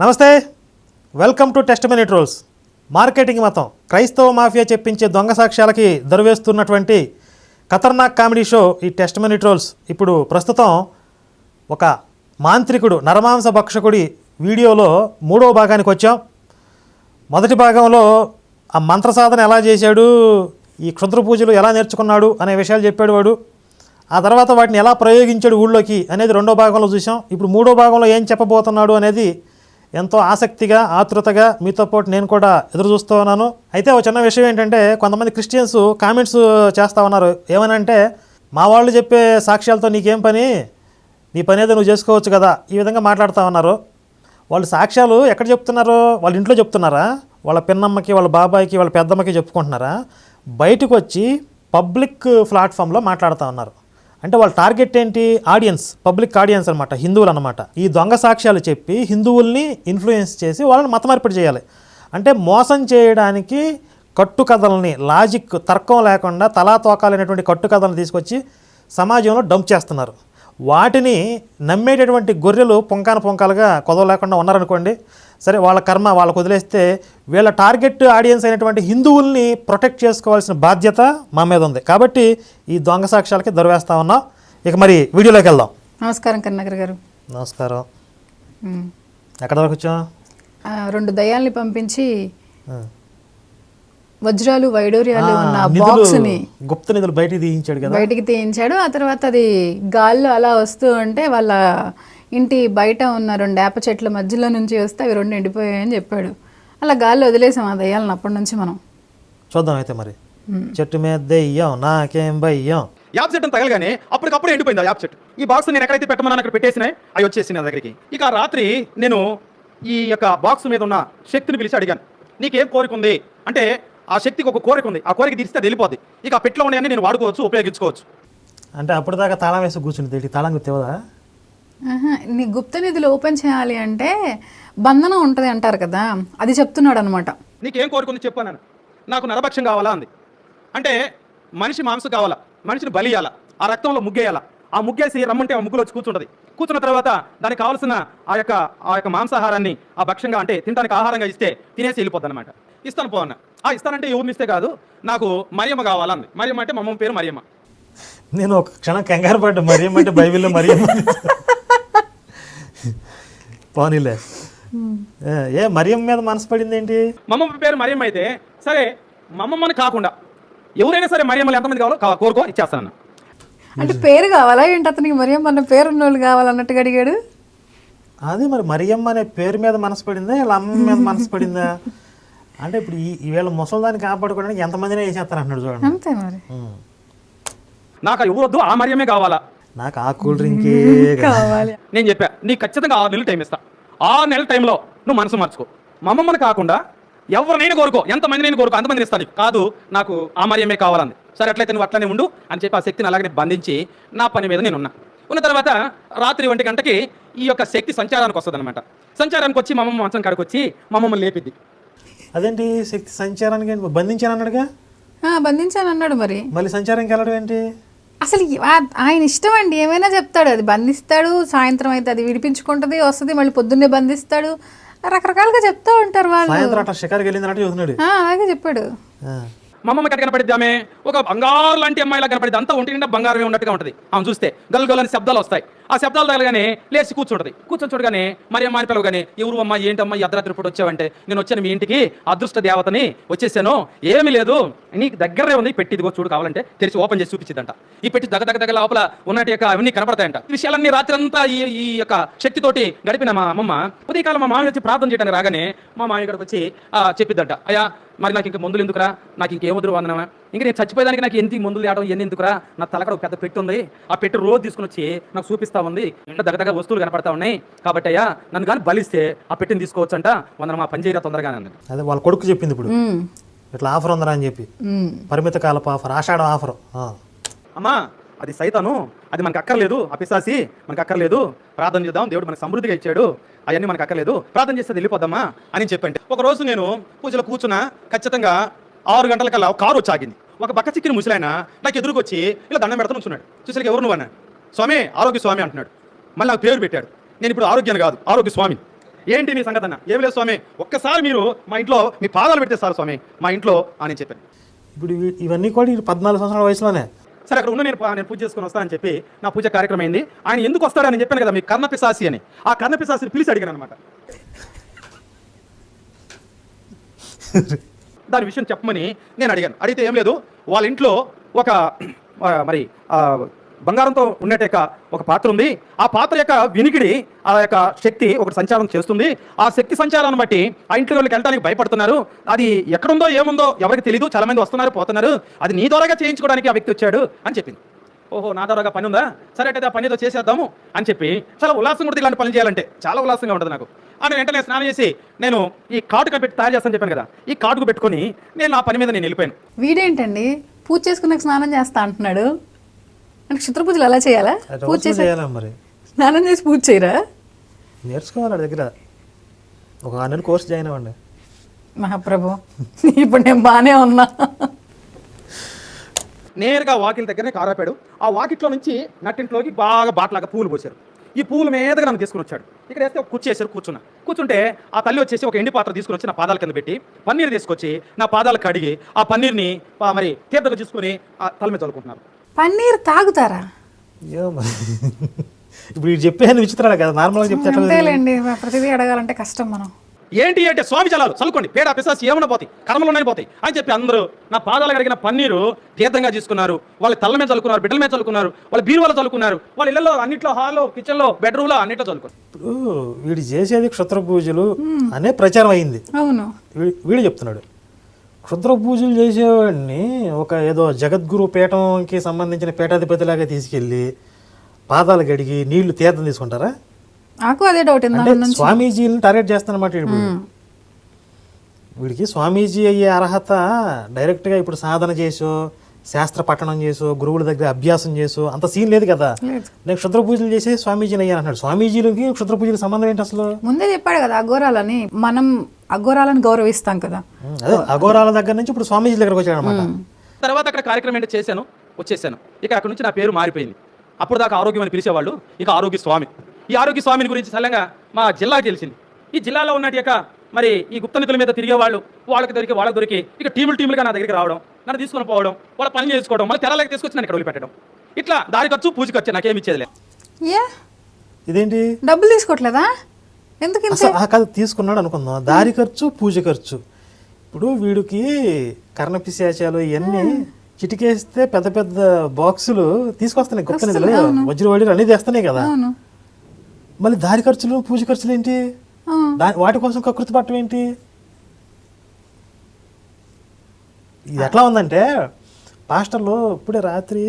నమస్తే, welcome to testimony trolls. Marketing మతం క్రైస్తవ మాఫియా చెప్పించే దొంగ సాక్ష్యాలకి దరివేస్తున్నటువంటి ఖతర్నాక్ కామెడీ షో ఈ టెస్టిమనీ ట్రోల్స్. ఇప్పుడు ప్రస్తుతం ఒక మాంత్రికుడు, నరమాంస భక్షకుడి వీడియోలో 3వ భాగానికి వచ్చాం. మొదటి భాగంలో ఆ మంత్ర సాధన ఎలా చేశాడు, ఈ క్షుద్ర పూజలు ఎలా నేర్చుకున్నాడు అనే విషయాలు చెప్పాడు వాడు. ఆ తర్వాత వాటిని ఎలా ప్రయోగించాడు ఊళ్ళోకి అనేది 2వ భాగంలో చూసాం. ఇప్పుడు 3వ భాగంలో ఏం చెప్పబోతున్నాడు అనేది ఎంతో ఆసక్తిగా, ఆతృతగా మీతో పాటు నేను కూడా ఎదురు చూస్తూ ఉన్నాను. అయితే ఒక చిన్న విషయం ఏంటంటే, కొంతమంది క్రిస్టియన్స్ కామెంట్స్ చేస్తూ ఉన్నారు. ఏమనంటే, మా వాళ్ళు చెప్పే సాక్ష్యాలతో నీకేం పని, నీ పని ఏదో నువ్వు చేసుకోవచ్చు కదా, ఈ విధంగా మాట్లాడుతూ ఉన్నారు. వాళ్ళు సాక్ష్యాలు ఎక్కడ చెప్తున్నారు? వాళ్ళ ఇంట్లో చెప్తున్నారా? వాళ్ళ పిన్నమ్మకి, వాళ్ళ బాబాయికి, వాళ్ళ పెద్దమ్మకి చెప్పుకుంటున్నారా? బయటకు వచ్చి పబ్లిక్ ప్లాట్ఫామ్లో మాట్లాడుతూ ఉన్నారు. అంటే వాళ్ళ టార్గెట్ ఏంటి? ఆడియన్స్, పబ్లిక్ ఆడియన్స్ అనమాట, హిందువులు అనమాట. ఈ దొంగ సాక్ష్యాలు చెప్పి హిందువుల్ని ఇన్ఫ్లుయెన్స్ చేసి వాళ్ళని మతమార్పిడి చేయాలి. అంటే మోసం చేయడానికి కట్టుకథల్ని, లాజిక్, తర్కం లేకుండా తలా తోకాలనేటువంటి కట్టుకథలను తీసుకొచ్చి సమాజంలో డంప్ చేస్తున్నారు. వాటిని నమ్మేటటువంటి గొర్రెలు పొంకాలుగా కొదవలేకుండా ఉన్నారనుకోండి, సరే వాళ్ళ కర్మ వాళ్ళకు వదిలేస్తే, వీళ్ళ టార్గెట్ ఆడియన్స్ అయినటువంటి హిందువుల్ని ప్రొటెక్ట్ చేసుకోవాల్సిన బాధ్యత మా మీద ఉంది. కాబట్టి ఈ దొంగ సాక్ష్యాలకి దొరివేస్తా ఉన్నాం. ఇక మరి వీడియోలోకి వెళ్దాం. నమస్కారం కన్నగర్ గారు. నమస్కారం. ఎక్కడ వరకు వచ్చాం? 2 దయ్యాల్ని పంపించి వజ్రాలు, వైడూర్యాలు ఉన్న బాక్స్ ని, గుప్త నిధులు బయటికి తీయించాడు. ఆ తర్వాత అది గాల్లో అలా వస్తూ ఉంటే వాళ్ళ ఇంటి బయట ఉన్న 2 వేప చెట్ల మధ్యలో నుంచి వస్తే అవి 2 ఎండిపోయాయని చెప్పాడు. అలా గాల్లో వదిలేసాం ఆ దయ్యాలను. అప్పటి నుంచి మనం చూద్దాం. అయితే మరి చెట్టు మీద దెయ్యం నాకేం భయ్యం. యాప్ చెట్టు తగలగానే అప్పటికప్పుడు ఎండిపోయింది ఆ యాప్ చెట్టు. ఈ బాక్స్ నేను ఎక్కడైతే పెట్టమని అక్కడ పెట్టేసినాయి, అవి వచ్చేసి నా దగ్గరికి. ఇక రాత్రి నేను ఈ యొక్క బాక్స్ మీద ఉన్న శక్తిని పిలిచి అడిగాను, నీకేం కోరిక ఉంది అంటే, ఆ శక్తికి ఒక కోరిక ఉంది, ఆ కోరిక తీరిస్తే అది వెళ్ళిపోద్ది. ఇక ఆ పెట్లో ఉన్నాయని నేను వాడుకోవచ్చు, ఉపయోగించుకోవచ్చు. అంటే అప్పటిదాకా తాళం వేసి కూర్చుంది, తాళం గుర్తివదా? నీ గుప్త నిధులు ఓపెన్ చేయాలి అంటే బంధనం ఉంటుంది అంటారు కదా, అది చెప్తున్నాడు అనమాట. నీకేం కోరిక ఉంది చెప్పాను. నాకు నరభక్షం కావాలా అంది. అంటే మనిషి మాంసం కావాలా, మనిషిని బలియాలా, ఆ రక్తంలో ముగ్గేయాలా. ఆ ముగ్గేసి రమ్మంటే ఆ ముగ్గులో వచ్చి కూర్చుంటుంది. కూర్చున్న తర్వాత దానికి కావాల్సిన ఆ యొక్క మాంసాహారాన్ని ఆ భక్షంగా, అంటే తినడానికి ఆహారంగా ఇస్తే తినేసి వెళ్ళిపోద్ది అనమాట. ఇస్తాను పో అన్న. ఇస్తానంటే ఎవరిని ఇస్తే కాదు, నాకు మరియమ్మ కావాలంది. మరియమ్మ అంటే మా అమ్మ పేరు మరియమ్మ. నేను ఒక క్షణం కంగారు పడ్డా, మరియమ్మ అంటే బైబిల్లో మరియమ్మ. పోనీలే, ఏ మరియమ్మ మీద మనసు పడింది ఏంటి? మా అమ్మ పేరు మరియమ్మ అయితే సరే, మా అమ్మమ్మని కాకుండా ఎవరైనా సరే మరియమ్మలు ఎంతమంది కావాలో కోరుకో, ఇచ్చేస్తాను. అంటే పేరు కావాలా ఏంటి అతనికి? మరియమ్మ అన్న పేరు ఉన్న వాళ్ళు కావాలన్నట్టుగా అడిగాడు. అదే మరి, మరియమ్మ అనే పేరు మీద మనసు పడిందా, వీళ్ళ అమ్మ మీద మనసు పడిందా? అంటే ఇప్పుడు వీళ్ళ ముసలిదాన్ని కాపాడుకోవడానికి ఎంతమందినే వేసేస్తారు అంటున్నాడు చూడండి. అంతే మరి. నాకు ఇవ్వద్దు, ఆ మరియమ్మే కావాలా, నాకు ఆ కూల్ డ్రింకే కావాలి. నేను చెప్పా, నీకు ఖచ్చితంగా 6 నెలలు టైం ఇస్తా. 6 నెలల టైంలో నువ్వు మనసు మార్చుకో. మా అమ్మమ్మని కాకుండా ఎవరినైనా కోరుకో, ఎంతమందినైనా కోరుకో, అంతమందిని ఇస్తాను. కాదు, నాకు ఆ మరియమ్మే కావాలంది. సరే అట్లయితే నువ్వు అట్లనే ఉండు అని చెప్పి ఆ శక్తిని అలాగనే బంధించి నా పని మీద నేను ఉన్న తర్వాత రాత్రి 1 గంటకి ఈ యొక్క శక్తి సంచారానికి వస్తుంది అనమాట. సంచారానికి వచ్చి మా అమ్మమ్మ మంచం కాడికి వచ్చి మా అమ్మమ్మని లేపిద్ది. అదేంటి శక్తి సంచారానికి బంధించాను అన్నాడుగా? బంధించాను అన్నాడు. మరి మళ్ళీ సంచారానికి వెళ్ళడం ఏంటి? అసలు ఆయన ఇష్టం అండి, ఏమైనా చెప్తాడు. అది బంధిస్తాడు, సాయంత్రం అయితే అది విడిపించుకుంటది, వస్తుంది, మళ్ళీ పొద్దున్నే బంధిస్తాడు, రకరకాలుగా చెప్తా ఉంటారు వాళ్ళు. సాయంత్రం అట్లా షికారుకి వెళ్ళిందన్నట్టు చూస్తున్నాడు. అలాగే చెప్పాడు. మా అమ్మమ్మ కట్ట కనపడిద్ది, ఆమె ఒక బంగారు లాంటి అమ్మాయిలా కనపడిద్ది. అంతా ఒంటి నిండా బంగారమే ఉన్నట్టుగా ఉంటుంది. ఆమె చూస్తే గల్గలని శబ్దాలు వస్తాయి. ఆ శబ్దాలు తగలగానే లేచి కూర్చుంటది. కూర్చొని చూడగానే మరి అమ్మాయి పిలవగానే, ఎవరు అమ్మ, ఏంటమ్మా ఈ అర్ధరాత్రి పూట వచ్చావంటే, నేను వచ్చాను మీ ఇంటికి, అదృష్ట దేవతని వచ్చేసాను, ఏమీ లేదు, నీకు దగ్గరే ఉంది పెట్టి, ఇదిగో చూడు, కావాలంటే తెరిచి ఓపెన్ చేసి చూపించిందంట. ఈ పెట్టి దగ్గర లోపల ఉన్నట్టు యొక్క అవన్నీ కనపడతాయంట. ఈ విషయాలన్నీ రాత్రి అంతా ఈ యొక్క శక్తితోటి గడిపిన మా అమ్మమ్మ ఉదయకాలం మా మామయ్య వచ్చి ప్రార్థన చేయడానికి రాగానే మా మామయ్య ఇక్కడికి వచ్చి చెప్పిద్దంట, అయ్యా మరి నాకు ఇంకా మందులు ఎందుకురా, నాకు ఇంకేమొద్దు వందనమా, ఇంకా నేను చచ్చిపోయేదానికి నాకు ఎందుకు మందులు తేవడం, ఎన్ని ఎందుకురా, నా తలకడ ఒక పెద్ద పెట్టి ఉంది, ఆ పెట్టి రోజు తీసుకుని వచ్చి నాకు చూపిస్తా ఉంది, ఇంట్లో దగ్గర వస్తువులు కనపడతా ఉన్నాయి, కాబట్టి అయ్యా నన్ను కానీ బలిస్తే ఆ పెట్టిని తీసుకోవచ్చు అంట, వందనమా పని చేయరా తొందరగా. అదే వాళ్ళ కొడుకు చెప్పింది ఇప్పుడు, ఇట్లా ఆఫర్ ఉందరా అని చెప్పి, పరిమిత కాలపు ఆఫర్, ఆషాఢం ఆఫర్. అమ్మా అది సైతాను, అది మనకు అక్కర్లేదు, ఆ పిశాసి మనకు అక్కర్లేదు, ప్రార్థన చేద్దాం, దేవుడు మనకు సమృద్ధిగా ఇచ్చాడు, అవన్నీ మనకు అక్కర్లేదు, ప్రార్థన చేస్తే వెళ్ళిపోద్దామా అని చెప్పండి. ఒక రోజు నేను పూజలో కూర్చున్నా, ఖచ్చితంగా 6 గంటలకల్లా కారు వచ్చి ఆగింది. ఒక బక్క చిక్కిన ముసలాయన నాకు ఎదురుకొచ్చి ఇలా దండం పెడతా నుంచున్నాడు. చూసరికి ఎవరు నువ్వు అన్నాడు. స్వామి, ఆరోగ్య స్వామి అంటున్నాడు. మళ్ళీ నాకు పేరు పెట్టాడు. నేను ఇప్పుడు ఆరోగ్యాన్ని కాదు, ఆరోగ్య స్వామి. ఏంటి నీ సంగతి అన్న? ఏం లేదు స్వామి, ఒక్కసారి మీరు మా ఇంట్లో మీ పాదాలు పెడితే సార్ స్వామి మా ఇంట్లో అని చెప్పాను. ఇప్పుడు ఇవన్నీ కూడా 14 సంవత్సరాల వయసులోనే. సరే అక్కడ ఉన్న నేను పూజ చేసుకుని వస్తానని చెప్పి నా పూజ కార్యక్రమం అయింది. ఆయన ఎందుకు వస్తాడని చెప్పాను కదా, మీ కర్ణపిశాసి అని. ఆ కర్ణపిశాసిని పిలిచి అడిగాను అనమాట, దాని విషయం చెప్పమని నేను అడిగాను. అడిగితే ఏం లేదు, వాళ్ళ ఇంట్లో ఒక మరి బంగారంతో ఉన్నట్టు ఒక పాత్ర ఉంది. ఆ పాత్ర యొక్క వినికిడి, ఆ యొక్క శక్తి ఒకటి సంచారం చేస్తుంది. ఆ శక్తి సంచారాన్ని బట్టి ఆ ఇంట్లో వాళ్ళకి వెళ్ళడానికి భయపడుతున్నారు. అది ఎక్కడుందో ఏముందో ఎవరికి తెలియదు, చాలా మంది వస్తున్నారు పోతున్నారు. అది నీ ద్వారాగా చేయించుకోవడానికి ఆ వ్యక్తి వచ్చాడు అని చెప్పింది. ఓహో, నా ద్వారాగా పని ఉందా, సరే అయితే ఆ పని ఏదో చేసేద్దాము అని చెప్పి చాలా ఉల్లాసంగా ఉంటుంది. ఇలాంటి పని చేయాలంటే చాలా ఉల్లాసంగా ఉంటుంది నాకు. అని వెంటనే స్నానం చేసి నేను ఈ కాటుక పెట్టి తయారు చేస్తాను చెప్పాను కదా, ఈ కాటుకు పెట్టుకొని నేను ఆ పని మీద నేను వెళ్ళిపోయాను. వీడేంటండి పూజ చేసుకున్నాక స్నానం చేస్తా అంటున్నాడు? అంటే క్షుద్ర పూజలు ఎలా చేయాలా? పూజ చేయాలా మరి? స్నానం చేసి పూజ చేయరా? నేర్చుకోవాలి వాడి దగ్గర. ఒక 6 నెలలు కోర్స్ జాయిన్ అవ్వండి. మహాప్రభు, ఇప్పుడు నేను బాగానే ఉన్నా. నేరుగా వాకిల దగ్గరనే కారాపాడు. ఆ వాకిట్లో నుంచి నట్టింట్లోకి బాగా బాట్లాగా పూలు పోసారు. ఈ పూల మీదగా నన్ను తీసుకుని వచ్చాడు. ఇక్కడ వేస్తే ఒక కూర్చేసారు, కూర్చుంటే ఆ తల్లి వచ్చేసి ఒక ఎండి పాత్ర తీసుకుని వచ్చి నా పాదాల కింద పెట్టి పన్నీరు తీసుకొచ్చి నా పాదాలకు కడిగి ఆ పన్నీర్ని మరి తీర్థగా తీసుకుని ఆ తల మీద చల్లుకుంటున్నారు. పన్నీర్ తాగుతారా? ఇప్పుడు చెప్పేది విచిత్రాలు కదా, నార్మల్గా చెప్తే అంతేలేండి, ప్రతిదీ అడగాలంటే కష్టం. మనం ఏంటి అంటే స్వామి జలాలు చల్లుకోండి, పేడ పిశాసి ఏమన్నా పోతాయి, కర్మలు ఉన్నాయి పోతాయి అని చెప్పి అందరూ నా పాదాలు కడిగిన పన్నీరు తీర్థంగా తీసుకున్నారు. వాళ్ళ తల్ల మీద చల్లుకున్నారు, బిడ్డల మీద చల్లుకున్నారు, వాళ్ళ బీరువాలో చల్లుకున్నారు, వాళ్ళ ఇళ్లలో అన్నింటిలో, హాల్లో, కిచెన్లో, బెడ్రూమ్లో అన్నింటిలో చల్లుకున్నారు. ఇప్పుడు వీడు చేసేది క్షుద్ర పూజలు అనే ప్రచారం అయింది. అవును, వీడు చెప్తున్నాడు క్షుద్ర పూజలు చేసేవాడిని ఒక ఏదో జగద్గురు పీఠంకి సంబంధించిన పీఠాధిపతిలాగా తీసుకెళ్ళి పాదాలు గడిగి నీళ్లు తీర్థం తీసుకుంటారా? నాకు అదే డౌట్. స్వామీజీని టార్గెట్ చేస్తానమాట వీడికి. స్వామీజీ అయ్యే అర్హత డైరెక్ట్గా ఇప్పుడు సాధన చేసో, శాస్త్ర పఠనం చేసో, గురువుల దగ్గర అభ్యాసం చేసో అంత సీన్ లేదు కదా. నేను క్షుద్ర పూజలు చేసి స్వామీజీని అయ్యాను అన్నాడు. స్వామీజీలకి క్షుద్ర పూజలకు సంబంధం ఏంటి అసలు? ముందే చెప్పాడు కదా, అఘోరాలని. మనం అఘోరాలను గౌరవిస్తాం కదా. అదే అఘోరాల దగ్గర నుంచి ఇప్పుడు స్వామీజీ దగ్గరకు వచ్చాడు అనమాట. తర్వాత అక్కడ కార్యక్రమం ఏంటో చేశాను, వచ్చేసాను. ఇక అక్కడ నుంచి నా పేరు మారిపోయింది. అప్పుడు దాకా ఆరోగ్యం అని పిలిచేవాళ్ళు, ఇక ఆరోగ్య స్వామి. ఈ ఆరోగ్య స్వామిని గురించి సడన్గా మా జిల్లాకి తెలిసింది. ఈ జిల్లాలో ఉన్నట్టు మరి ఈ గుప్తనిధుల మీద తిరిగేవాళ్ళు వాళ్ళకి దొరికి ఇక టీములుగా నా దగ్గరికి రావడం, నన్ను తీసుకొని పోవడం, వాళ్ళ పని చేసుకోవడం, మళ్ళీ తెరలోకి తీసుకొచ్చి నన్ను ఇక్కడ వదిలిపెట్టడం. ఇట్లా దారి ఖర్చు, పూజ ఖర్చు నాకేమి ఇచ్చేదిలే. ఇదేంటి డబ్బులు తీసుకోవట్లేదా? ఎందుకు కాదు, తీసుకున్నాడు అనుకుందాం. దారి ఖర్చు, పూజ ఖర్చు. ఇప్పుడు వీడికి కర్ణపిశాచాలు ఇవన్నీ చిటికేస్తే పెద్ద పెద్ద బాక్సులు తీసుకొస్తున్నాయి గుప్తనిధులు, వజ్రవాళీలు అన్నీ తెస్తున్నాయి కదా. మళ్ళీ దారి ఖర్చులు, పూజ ఖర్చులు ఏంటి? వాటి కోసం కకృతి పట్టడం ఏంటి? ఇది ఎట్లా ఉందంటే, పాస్టర్లు ఇప్పుడే రాత్రి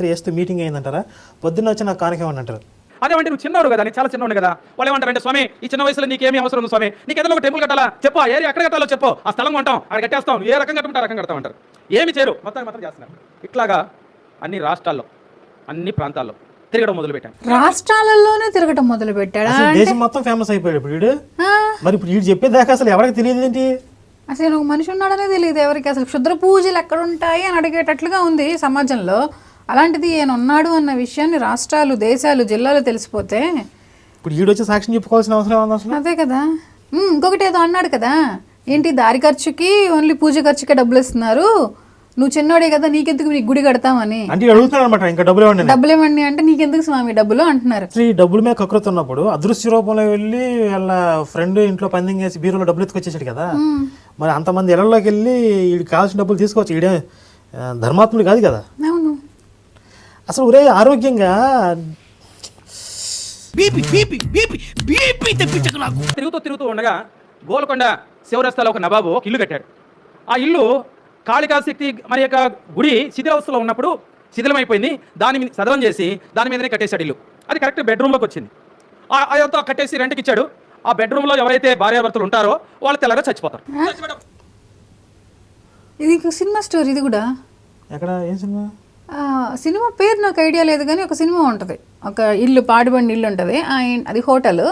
వేస్తూ మీటింగ్ అయిందంటారా, పొద్దున్న వచ్చి నాకు కానుకేమని అంటారు. అదేమంటే నువ్వు చిన్నవాడు కదా, నేను చాలా చిన్నవాడు కదా. వాళ్ళు ఏమంటారంటే, స్వామి ఈ చిన్న వయసులో నీకేమీ అవసరం ఉంది స్వామి, నీకు ఏదైనా ఒక టెంపుల్ కట్టాలా చెప్పు, ఆ ఏరియా ఎక్కడ కట్టాలో చెప్పు, ఆ స్థలం కొంటాం, అక్కడ కట్టేస్తాం, ఏ రకంగా కట్టమంటే ఆ రకంగా కడతామంటారు. ఏమి చేయరు, మొత్తం చేస్తున్నారు. ఇట్లాగా అన్ని రాష్ట్రాల్లో, అన్ని ప్రాంతాల్లో తిరగడం మొదలుపెట్టాను. రాష్ట్రాలలోనే తిరగడం మొదలు పెట్టాడు. దేశం మొత్తం ఫేమస్ అయిపోయాడు ఇప్పుడు వీడు. మరి ఇప్పుడు వీడు చెప్పేదాకా అసలు ఎవరికి తెలియదు ఏంటి? అసలు ఒక మనిషి ఉన్నాడనే తెలియదు ఎవరికి. అసలు క్షుద్ర పూజలు ఎక్కడ ఉంటాయి అని అడిగేటట్లుగా ఉంది సమాజంలో. అలాంటిది ఈయన ఉన్నాడు అన్న విషయాన్ని రాష్ట్రాలు, దేశాలు, జిల్లాలు తెలిసిపోతే ఇప్పుడు వీడు సాక్ష్యం చెప్పుకోవాల్సిన అవసరం ఉంది అసలు. అదే కదా. ఇంకొకటి ఏదో అన్నాడు కదా, ఏంటి దారి ఖర్చుకి ఓన్లీ పూజ ఖర్చుకే డబ్బులు ఇస్తున్నారు, నువ్వు చిన్నోడే కదా, నీకెందుకు నీకు గుడి కడతామని అంటే అడుగుతున్నాడు అనమాట. ఇంకా డబ్బులు ఇవ్వండి అంటే నీకెందుకు స్వామి డబ్బులు అంటున్నారు. ఈ డబ్బుల మీద కకృతి ఉన్నప్పుడు అదృశ్య రూపంలో వెళ్ళి వాళ్ళ ఫ్రెండ్ ఇంట్లో పందెం చేసి బీరులో డబ్బులు ఎత్తుకొచ్చేసాడు కదా. మరి అంతమంది ఇళ్లలోకి వెళ్ళి వీడికి కావాల్సిన డబ్బులు తీసుకోవచ్చు. వీడే ధర్మాత్ముడు కాదు కదా. అవును. అసలు ఒరే ఆరోగ్యంగా తిరుగుతూ ఉండగా గోల్కొండ శివరస్తాలో ఒక నవాబు ఒక ఇల్లు కట్టాడు. ఆ ఇల్లు కాళికాశక్తి మరి యొక్క గుడి శిథిలావస్థలో ఉన్నప్పుడు శిథిలమైపోయింది. దాని మీద సదరం చేసి దాని మీదనే కట్టేశాడు ఇల్లు. అది కరెక్ట్ బెడ్రూమ్లోకి వచ్చింది. అదంతా కట్టేసి రెంట్కి ఇచ్చాడు. ఆ బెడ్రూమ్లో ఎవరైతే భార్యాభర్తలు ఉంటారో వాళ్ళు తెల్లగా చచ్చిపోతారు. ఇది సినిమా స్టోరీ. ఇది కూడా ఎక్కడ, ఏం సినిమా? సినిమా పేరు నాకు ఐడియా లేదు, కానీ ఒక సినిమా ఉంటుంది. ఒక ఇల్లు, పాడుబండి ఇల్లు ఉంటుంది, అది హోటల్.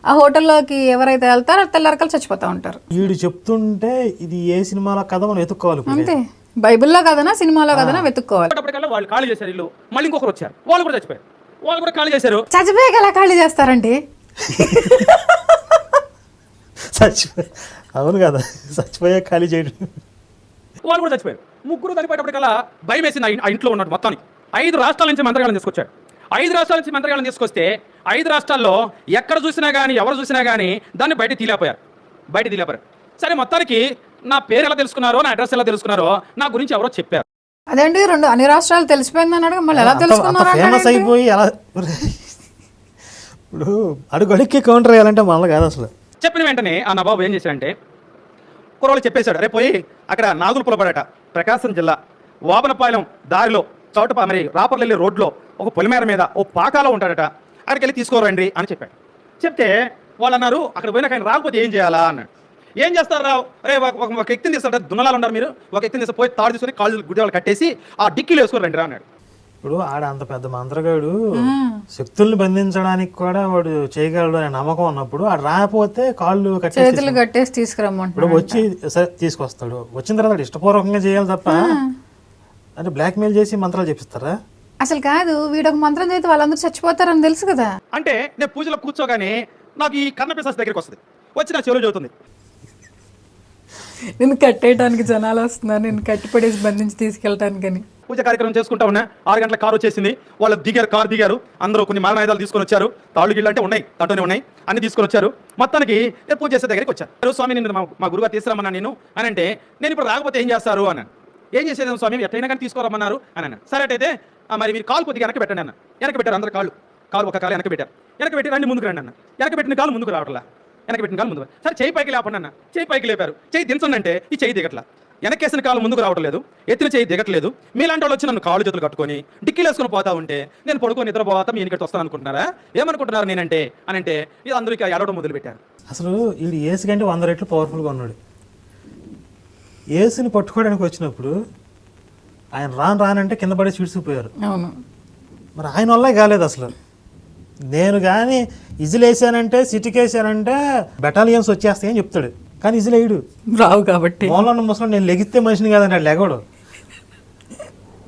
ఆ హోటల్లోకి ఎవరైతే వెళ్తారో తెల్లరకలు చచ్చిపోతూ ఉంటారు. వీడు చెప్తుంటే ఇది ఏ సినిమాలో కథ మనం వెతుక్కోవాలి. అంతే, బైబిల్లో కథనా సినిమాలో కథనా వెతుక్కోవాలి. వాళ్ళు ఖాళీ చేశారు ఇల్లు. మళ్ళీ ఇంకొకరు వచ్చారు, వాళ్ళు కూడా చచ్చిపోయారు. వాళ్ళు కూడా ఖాళీ చేశారు. చచ్చిపోయాక ఎలా ఖాళీ చేస్తారండి? చచ్చిపోయి అవును కదా, చచ్చిపోయే ఖాళీ చేయడం. వాళ్ళు కూడా చచ్చిపోయారు. ముగ్గురు చనిపోయేటప్పటికల్లా భయం వేసింది ఆ ఇంట్లో ఉన్నాడు మొత్తానికి. 5 రాష్ట్రాల నుంచి మంత్రిగాళ్ళని తీసుకొచ్చాడు. 5 రాష్ట్రాల నుంచి మంత్రిగాళ్ళని తీసుకొస్తే 5 రాష్ట్రాల్లో ఎక్కడ చూసినా కానీ ఎవరు చూసినా కానీ దాన్ని బయట తీలేకపోయారు. సరే మొత్తానికి నా పేరు ఎలా తెలుసుకున్నారో, నా అడ్రస్ ఎలా తెలుసుకున్నారో, నా గురించి ఎవరో చెప్పారు. అదేంటి అన్ని రాష్ట్రాలు తెలిసిపోయింది అన్నాడు, మళ్ళీ ఎలా తెలుసుకున్నారు? ఫేమస్ అయిపోయి ఎలా ఇప్పుడు అడుగడికి కౌంటర్ వేయాలంటే మనలో కాదు అసలు. చెప్పిన వెంటనే ఆ నవాబు ఏం చేశాడంటే కుర్రోళ్ళు చెప్పేశాడు, రేపు పోయి అక్కడ నాగులపులపడట ప్రకాశం జిల్లా వాబనపాలెం దారిలో చౌట మరి రాపర్లెల్లి రోడ్లో ఒక పొలిమేర మీద ఓ పాకాలో ఉంటాడట, అక్కడికి వెళ్ళి తీసుకోరండి అని చెప్పాడు. చెప్తే వాళ్ళు అన్నారు అక్కడ పోయినా కానీ రాకపోతే ఏం చేయాలా అన్నాడు. ఏం చేస్తారు రావు, రే ఒక వ్యక్తిని తీస్తాడు, దున్నలాలు ఉన్నారు మీరు, ఒక వ్యక్తిని తీస్తే పోయి తాడు తీసుకొని కాళ్ళు గుడ్డి వాళ్ళు కట్టేసి ఆ డిక్కీలు వేసుకొని రండి రా అన్నాడు. ఇప్పుడు ఆడ అంత పెద్ద మంత్రగాడు శక్తుల్ని బంధించడానికి కూడా వాడు చేయగలడు అనే నమ్మకం ఉన్నప్పుడు ఆడు రాకపోతే కాళ్ళు చేతులు కట్టేసి తీసుకురమ్మంటాడు. ఇప్పుడు వచ్చి సరే తీసుకొస్తాడు, వచ్చిన తర్వాత ఇష్టపూర్వకంగా చేయాలి తప్ప అంటే బ్లాక్మెయిల్ చేసి మంత్రాలు చెప్పిస్తారా? అసలు కాదు, వీడొక మంత్రం చేస్తే వాళ్ళందరూ చచ్చిపోతారని తెలుసు కదా. అంటే నేను పూజలో కూర్చోగానే నాకు ఈ కన్నపిశాచి దగ్గరికి వస్తుంది, వచ్చి నా చెవులు చదువుతుంది. నేను కట్టేయడానికి జనాలు వస్తున్నారు, నేను కట్టిపడేసి బంధించి తీసుకెళ్ళటానికని. పూజ కార్యక్రమం చేసుకుంటా ఉన్నా, 6 గంటల కారు వచ్చేసింది. వాళ్ళు కారు దిగారు, అందరూ కొన్ని మరణాయుధాలు తీసుకొని వచ్చారు, తాళ్ళు గిళ్ళు అంటే ఉన్నాయి, దాంట్లోనే ఉన్నాయి, అన్ని తీసుకొని వచ్చారు. మొత్తానికి నేను పూజ చేసే దగ్గరికి వచ్చారు. స్వామి నేను మా గురుగారు తీసుకురమ్మన్నా నేను అని అంటే, నేను ఇప్పుడు రాకపోతే ఏం చేస్తారు అన్నాను. ఏం చేసేది స్వామి, ఎట్లయినా కానీ తీసుకోరమ్మన్నారు అని అన్నాను. సరే అయితే మరి మీరు కాలు కొద్దిగా వెనక పెట్టండి అన్న. వెనక పెట్టారు అందరు కాలు ఒక కాలు వెనక పెట్టారు. వెనక పెట్టి రండి ముందుకు రండి అన్న. వెనక పెట్టిన కాలు ముందుకు రావట్లా, వెనక పెట్టిన కాలు ముందుకు. సరే చేయి పైకి లేపండి అన్న. చేయి పైకి లేపారు. చేయి దించండి అంటే ఈ చేయి దిగట్లా, వెనకేసిన కాలు ముందుకు రావట్లేదు, ఎత్తిన చేయి దిగట్లేదు. మీలాంటి వాళ్ళు వచ్చి నన్ను కాళ్ళు చేతులు కట్టుకొని డిక్కీలు వేసుకొని పోతా ఉంటే నేను పడుకొని నిద్రపోతా మీ ఇక్కడికి వస్తాను అనుకుంటున్నారా, ఏమనుకుంటున్నారు నేనంటే అని అంటే ఇది అందరికీ ఏడవడం మొదలు పెట్టారు. అసలు వీడు ఏసు కంటే 100 రెట్లు పవర్ఫుల్గా ఉన్నాడు. ఏసుని పట్టుకోవడానికి వచ్చినప్పుడు ఆయన రానంటే కింద పడి చీడ్చిపోయారు. అవును, మరి ఆయన వల్లే కాలేదు అసలు. నేను కానీ ఇజిలేసానంటే సిటీకేసానంటే బెటాలియన్స్ వచ్చేస్తాయని చెప్తాడు, కానీ ఇజిలేయుడు రావు కాబట్టి. మూలన్న ముసలి నేను లెగిస్తే మనిషిని కాదంటే లెగడు.